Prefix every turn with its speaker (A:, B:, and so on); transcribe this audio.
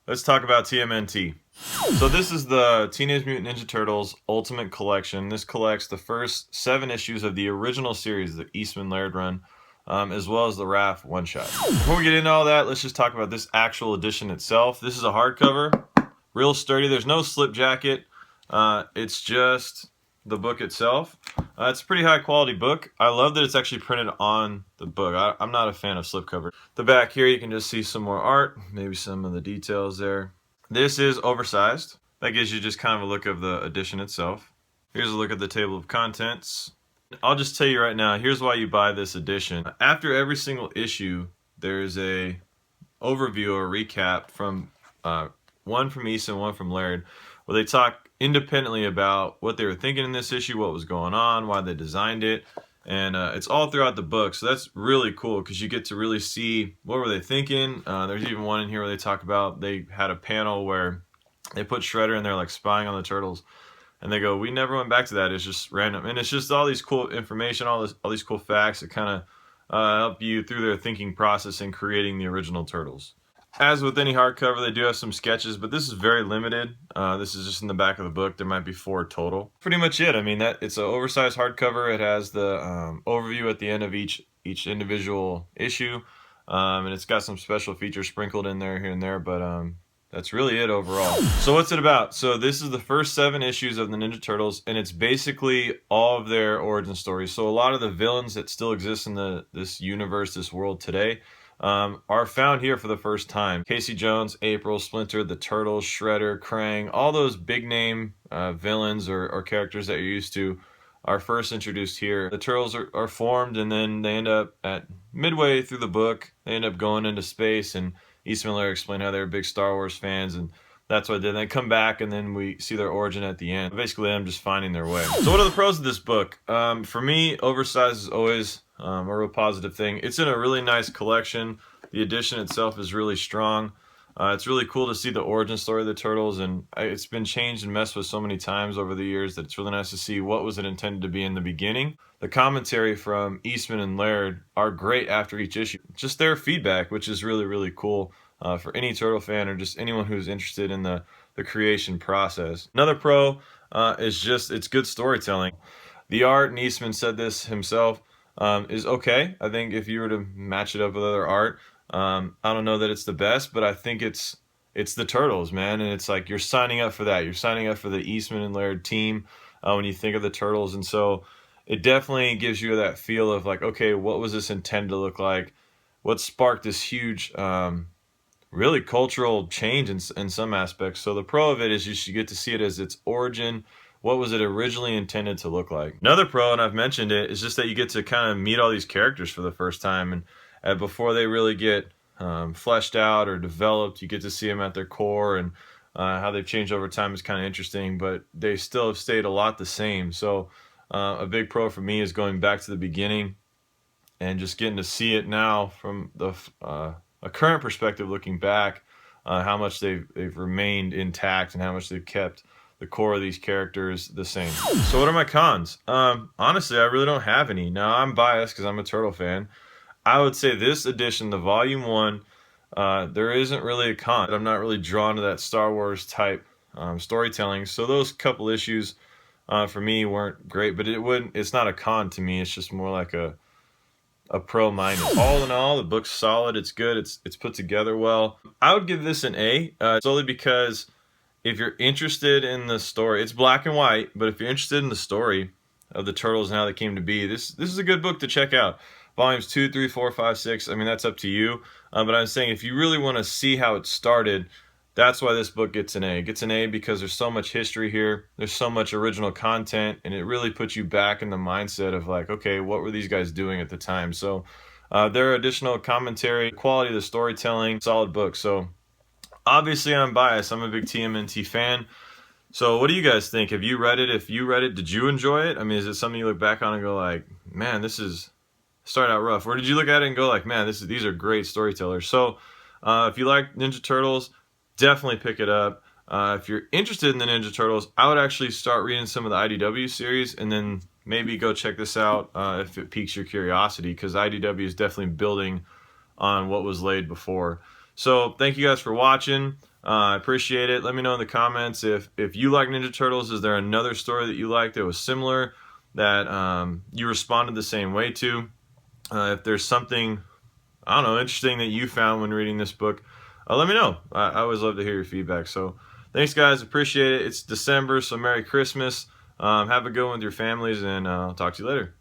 A: Let's talk about TMNT. So this is the Teenage Mutant Ninja Turtles Ultimate Collection. This collects the first 7 issues of the original series, the Eastman Laird run, as well as the Raph one-shot. Before we get into all that, let's just talk about this actual edition itself. This is a hardcover, real sturdy. There's no slip jacket. It's just the book itself. It's a pretty high quality book. I love that it's actually printed on the book. I'm not a fan of slipcover. The back here you can just see some more art, maybe some of the details there. This is oversized. That gives you just kind of a look of the edition itself. Here's a look at the table of contents. I'll just tell you right now, here's why you buy this edition. After every single issue, there's a overview or recap from one from Easton, one from Laird, where they talk independently about what they were thinking in this issue, what was going on, why they designed it, and it's all throughout the book. So that's really cool because you get to really see what were they thinking. There's even one in here where they talk about they had a panel where they put Shredder in there like spying on the turtles, and they go, we never went back to that. It's just random, and it's just all these cool information, all these cool facts that kind of help you through their thinking process in creating the original turtles. As with any hardcover, they do have some sketches, but this is very limited. This is just in the back of the book. There might be 4 total. Pretty much it. I mean, it's an oversized hardcover. It has the overview at the end of each individual issue, and it's got some special features sprinkled in there here and there, but that's really it overall. So what's it about? So this is the first 7 issues of the Ninja Turtles, and it's basically all of their origin stories. So a lot of the villains that still exist in this universe, this world today, are found here for the first time. Casey Jones, April, Splinter, the Turtles, Shredder, Krang, all those big name villains or characters that you're used to are first introduced here. The Turtles are formed, and then they end up at midway through the book, they end up going into space, and Eastman Laird explained how they were big Star Wars fans, and that's what I did. They come back, and then we see their origin at the end. Basically, them just finding their way. So what are the pros of this book? For me, oversized is always a real positive thing. It's in a really nice collection. The edition itself is really strong. It's really cool to see the origin story of the Turtles, and it's been changed and messed with so many times over the years that it's really nice to see what was it intended to be in the beginning. The commentary from Eastman and Laird are great after each issue. Just their feedback, which is really, really cool for any Turtle fan or just anyone who's interested in the creation process. Another pro is just it's good storytelling. The art, and Eastman said this himself, is okay. I think if you were to match it up with other art, I don't know that it's the best, but I think it's the Turtles, man, and it's like you're signing up for that. You're signing up for the Eastman and Laird team when you think of the Turtles, and so it definitely gives you that feel of like, okay, what was this intended to look like? What sparked this huge, really cultural change in some aspects? So the pro of it is you should get to see it as its origin. What was it originally intended to look like? Another pro, and I've mentioned it, is just that you get to kind of meet all these characters for the first time, and before they really get fleshed out or developed, you get to see them at their core, and how they've changed over time is kind of interesting, but they still have stayed a lot the same. So a big pro for me is going back to the beginning and just getting to see it now from a current perspective, looking back, how much they've remained intact and how much they've kept the core of these characters the same. So what are my cons? Honestly, I really don't have any. Now, I'm biased because I'm a Turtle fan. I would say this edition, the Volume 1, there isn't really a con. I'm not really drawn to that Star Wars type storytelling. So those couple issues for me weren't great, but it's not a con to me. It's just more like a pro minus. All in all, the book's solid. It's good. It's put together well. I would give this an A, solely because if you're interested in the story, it's black and white, but if you're interested in the story of the Turtles and how they came to be, this is a good book to check out. Volumes 2, 3, 4, 5, 6, I mean, that's up to you. But I'm saying if you really want to see how it started, that's why this book gets an A. It gets an A because there's so much history here. There's so much original content, and it really puts you back in the mindset of like, okay, what were these guys doing at the time? So there are additional commentary, quality of the storytelling, solid book. So obviously I'm biased. I'm a big TMNT fan. So what do you guys think? Have you read it? If you read it, did you enjoy it? I mean, is it something you look back on and go like, man, this is started out rough? Or did you look at it and go like, man, these are great storytellers? So if you like Ninja Turtles, definitely pick it up. If you're interested in the Ninja Turtles, I would actually start reading some of the IDW series and then maybe go check this out if it piques your curiosity, because IDW is definitely building on what was laid before. So thank you guys for watching. I appreciate it. Let me know in the comments if you like Ninja Turtles. Is there another story that you liked that was similar that you responded the same way to? If there's something, I don't know, interesting that you found when reading this book, let me know. I always love to hear your feedback. So thanks, guys. Appreciate it. It's December, so Merry Christmas. Have a good one with your families, and I'll talk to you later.